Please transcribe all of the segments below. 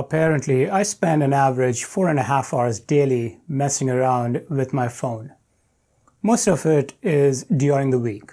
Apparently, I spend an average 4.5 hours daily messing around with my phone. Most of it is during the week.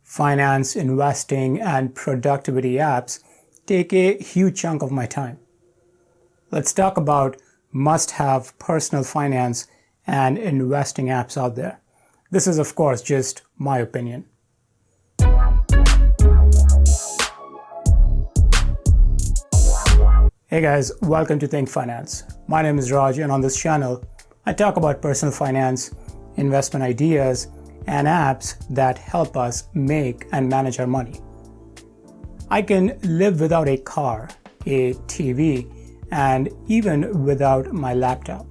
Finance, investing, and productivity apps take a huge chunk of my time. Let's talk about must-have personal finance and investing apps out there. This is, of course, just my opinion. Hey guys, welcome to Think Finance. My name is Raj, and on this channel, I talk about personal finance, investment ideas, and apps that help us make and manage our money. I can live without a car, a TV, and even without my laptop.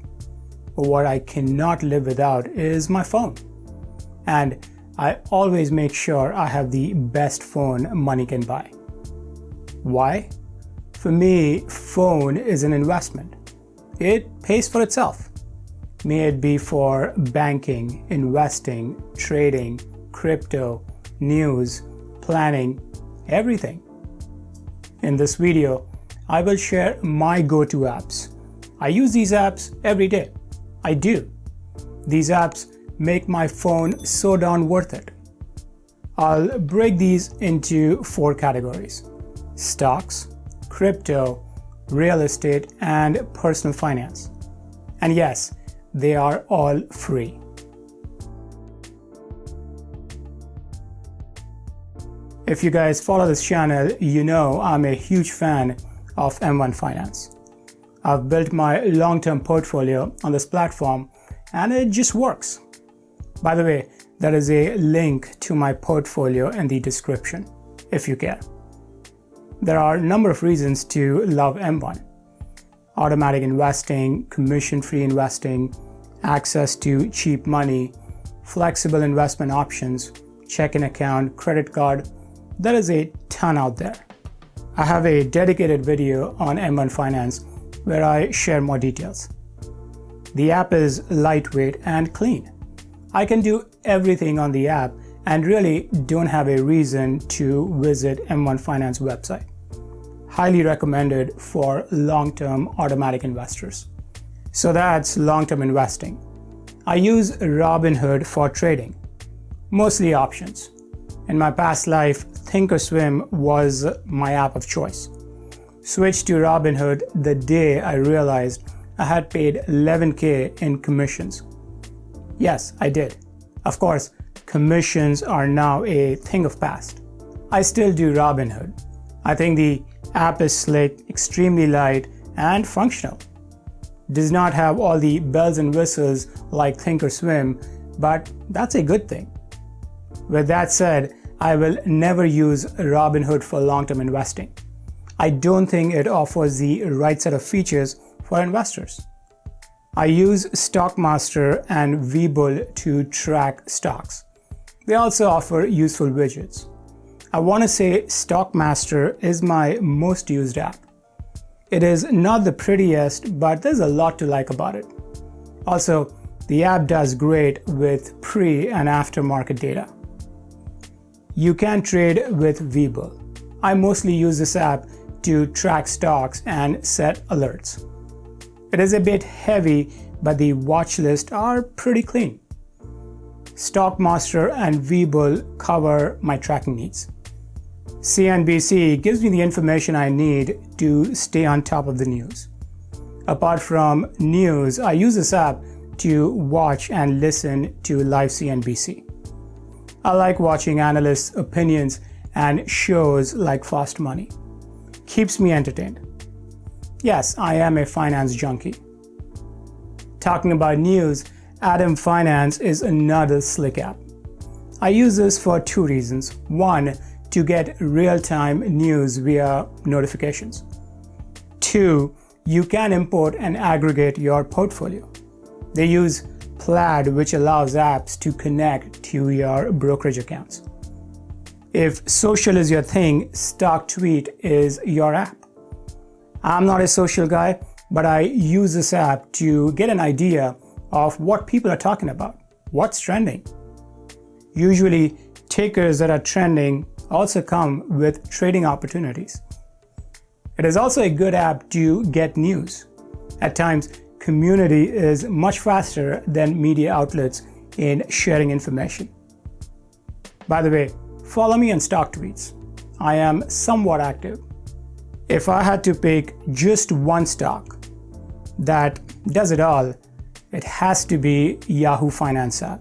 But what I cannot live without is my phone. And I always make sure I have the best phone money can buy. Why? For me, phone is an investment. It pays for itself. May it be for banking, investing, trading, crypto, news, planning, everything. In this video, I will share my go-to apps. I use these apps every day. I do. These apps make my phone so darn worth it. I'll break these into 4 categories: stocks, crypto, real estate, and personal finance. And yes, they are all free. If you guys follow this channel, you know I'm a huge fan of M1 Finance. I've built my long-term portfolio on this platform and it just works. By the way, there is a link to my portfolio in the description if you care. There are a number of reasons to love M1. Automatic investing, commission-free investing, access to cheap money, flexible investment options, checking account, credit card. There is a ton out there. I have a dedicated video on M1 Finance where I share more details. The app is lightweight and clean. I can do everything on the app and really don't have a reason to visit M1 Finance website. Highly recommended for long-term automatic investors. So that's long-term investing. I use Robinhood for trading, mostly options. In my past life, Thinkorswim was my app of choice. Switched to Robinhood the day I realized I had paid $11,000 in commissions. Yes, I did. Of course, commissions are now a thing of past. I still do Robinhood. I think the app is slick, extremely light, and functional. Does not have all the bells and whistles like Thinkorswim, but that's a good thing. With that said, I will never use Robinhood for long-term investing. I don't think it offers the right set of features for investors. I use Stockmaster and Webull to track stocks. They also offer useful widgets. I want to say Stockmaster is my most used app. It is not the prettiest, but there's a lot to like about it. Also, the app does great with pre- and aftermarket data. You can trade with Webull. I mostly use this app to track stocks and set alerts. It is a bit heavy, but the watch lists are pretty clean. Stockmaster and Webull cover my tracking needs. CNBC gives me the information I need to stay on top of the news. Apart from news, I use this app to watch and listen to live CNBC. I like watching analysts' opinions and shows like Fast Money. Keeps me entertained. Yes, I am a finance junkie. Talking about news, Atom Finance is another slick app. I use this for 2 reasons. 1, to get real-time news via notifications. 2, you can import and aggregate your portfolio. They use Plaid, which allows apps to connect to your brokerage accounts. If social is your thing, StockTweet is your app. I'm not a social guy, but I use this app to get an idea of what people are talking about, what's trending. Usually, tickers that are trending also come with trading opportunities. It is also a good app to get news. At times, community is much faster than media outlets in sharing information. By the way, follow me on StockTweets. I am somewhat active. If I had to pick just one stock that does it all, it has to be Yahoo Finance app.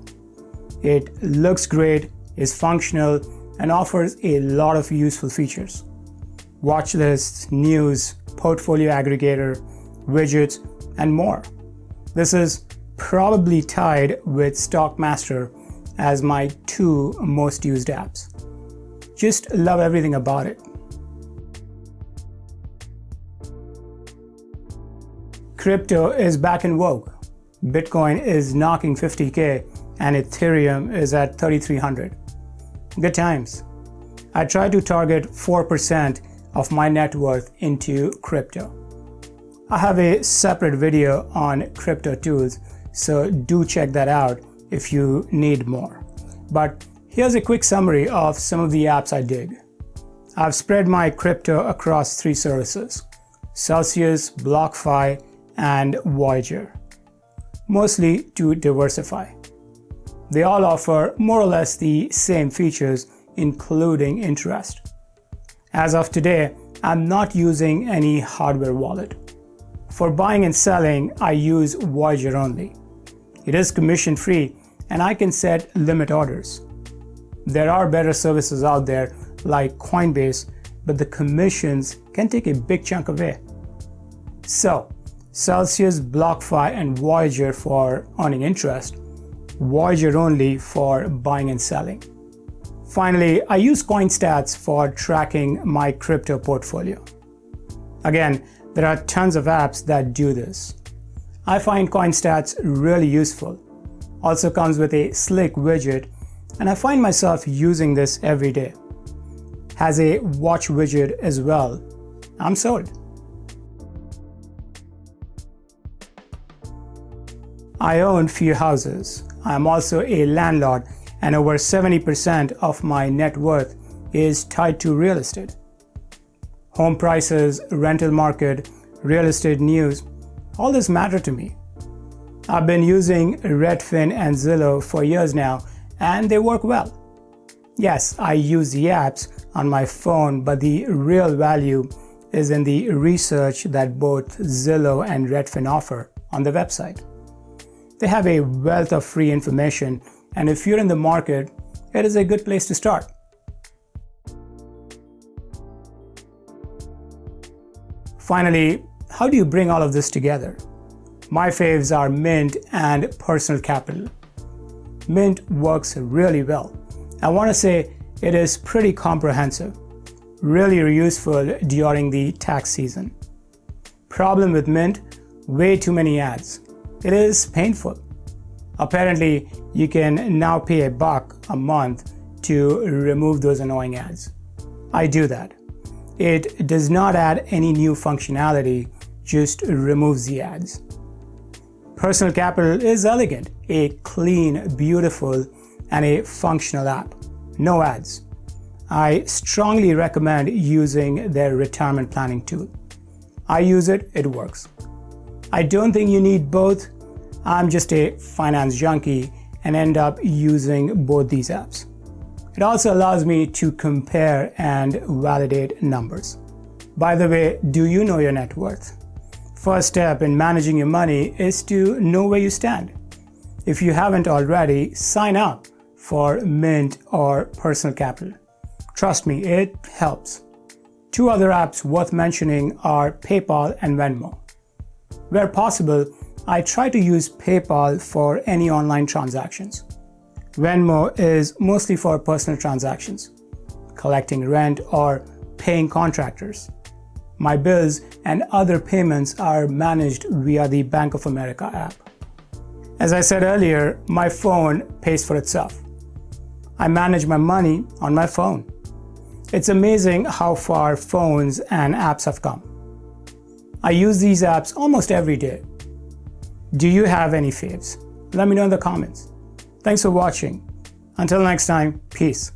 It looks great, is functional, and offers a lot of useful features. Watch lists, news, portfolio aggregator, widgets, and more. This is probably tied with Stockmaster as my two most used apps. Just love everything about it. Crypto is back in vogue. Bitcoin is knocking 50K and Ethereum is at 3,300. Good times. I try to target 4% of my net worth into crypto. I have a separate video on crypto tools, so do check that out if you need more. But here's a quick summary of some of the apps I dig. I've spread my crypto across 3 services: Celsius, BlockFi, and Voyager, mostly to diversify. They all offer more or less the same features, including interest. As of today, I'm not using any hardware wallet. For buying and selling, I use Voyager only. It is commission-free and I can set limit orders. There are better services out there like Coinbase, but the commissions can take a big chunk away. So, Celsius, BlockFi, and Voyager for earning interest, Voyager only for buying and selling. Finally, I use CoinStats for tracking my crypto portfolio. Again, there are tons of apps that do this. I find CoinStats really useful. Also comes with a slick widget, and I find myself using this every day. Has a watch widget as well. I'm sold. I own few houses. I am also a landlord, and over 70% of my net worth is tied to real estate. Home prices, rental market, real estate news, all this matter to me. I've been using Redfin and Zillow for years now, and they work well. Yes, I use the apps on my phone, but the real value is in the research that both Zillow and Redfin offer on the website. They have a wealth of free information, and if you're in the market, it is a good place to start. Finally, how do you bring all of this together? My faves are Mint and Personal Capital. Mint works really well. I want to say it is pretty comprehensive, really useful during the tax season. Problem with Mint, way too many ads. It is painful. Apparently, you can now pay $1 a month to remove those annoying ads. I do that. It does not add any new functionality, just removes the ads. Personal Capital is elegant, a clean, beautiful, and a functional app. No ads. I strongly recommend using their retirement planning tool. I use it, it works. I don't think you need both. I'm just a finance junkie and end up using both these apps. It also allows me to compare and validate numbers. By the way, do you know your net worth? First step in managing your money is to know where you stand. If you haven't already, sign up for Mint or Personal Capital. Trust me, it helps. 2 other apps worth mentioning are PayPal and Venmo. Where possible, I try to use PayPal for any online transactions. Venmo is mostly for personal transactions, collecting rent or paying contractors. My bills and other payments are managed via the Bank of America app. As I said earlier, my phone pays for itself. I manage my money on my phone. It's amazing how far phones and apps have come. I use these apps almost every day. Do you have any faves? Let me know in the comments. Thanks for watching. Until next time, peace.